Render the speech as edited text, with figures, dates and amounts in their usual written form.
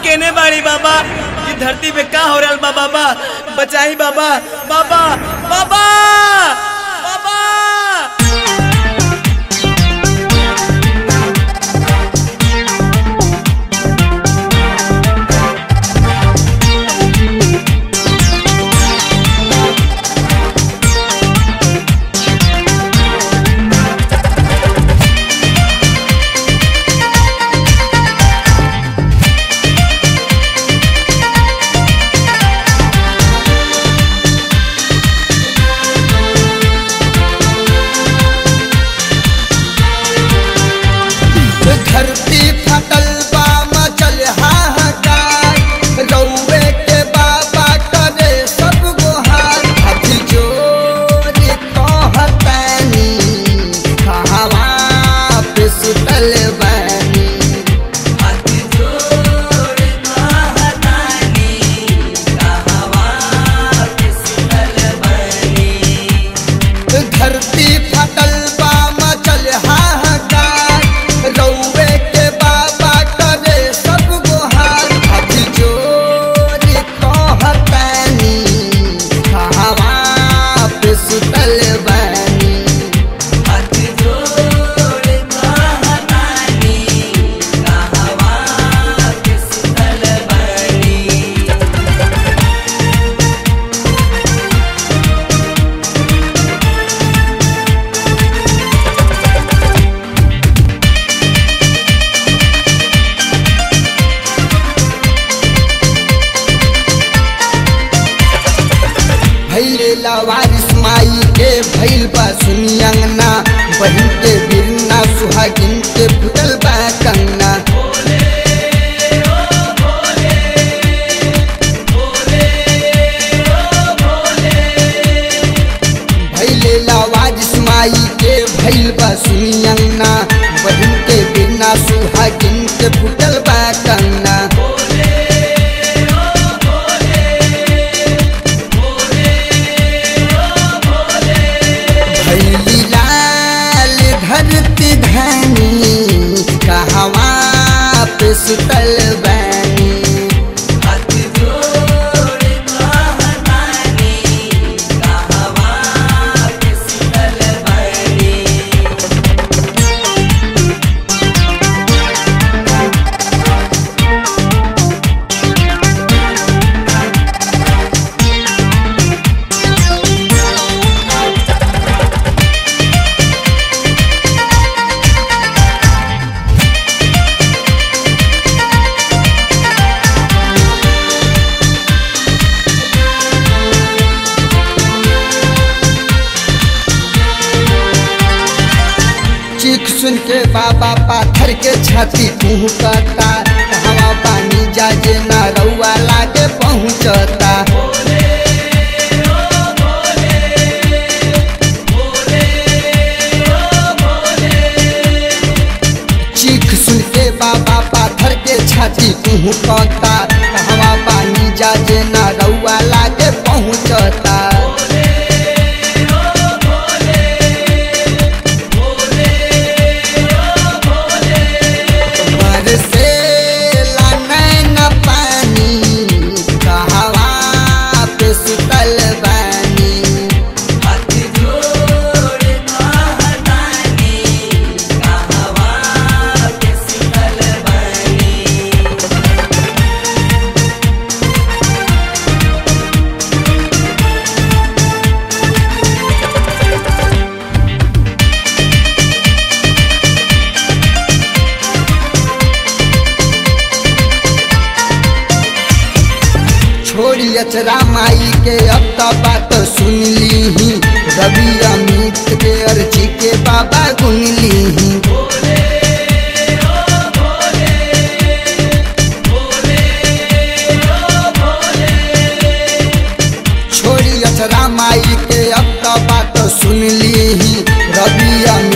केने बाड़ी बाबा, ये धरती पे का हो रहा बा बाबा, बचाई बाबा, बाबा बाबा बाबा। धरती फटल बा मचल हाहाकार, रउए के बाबा करे सब गोहार। हाथ जोड़ कहतानी कहवा पे सुतल बानी, हाथ जोड़ कहतानी कहवा पे सुतल बानी। धरती फटल बा मचल हाहाकार, रउए के बाबा करे सब गोहार। हाथ जोड़ कहतानी कहवा पे सुतल बानी, हाथ जोड़ कहतानी कहवा पे सुतल बानी। भैले लवारिस माई के भैल बा सुनी अंगना, बहन के बिरना सुहागिन के फुटल बा कंगना। भैले लवारिस माई के भैल बा सुनी अंगना, बहन के बिरना सुहागिन के फुटल बा कंगना। धरती धनी कहवा पे सुतल बानी, हाथ जोड़ कहतानी कहवा पे सुतल बानी। चीख सुन के बाबा पाथर के छाती कुहकता, हवा पानी जाजे ना रउआ लागे पहुँचता। चीख सुन के बाबा पाथर के छाती कुहकता, हवा पानी जाजे ना रउआ लागे पहुँचता। छोड़ी अचरा माई के अब तो बात सुन ली, रवि अमित के अर्जी के बाबा गुन ली। छोड़ी अचरा माई के अब तो बात सुन ली, रवि अमित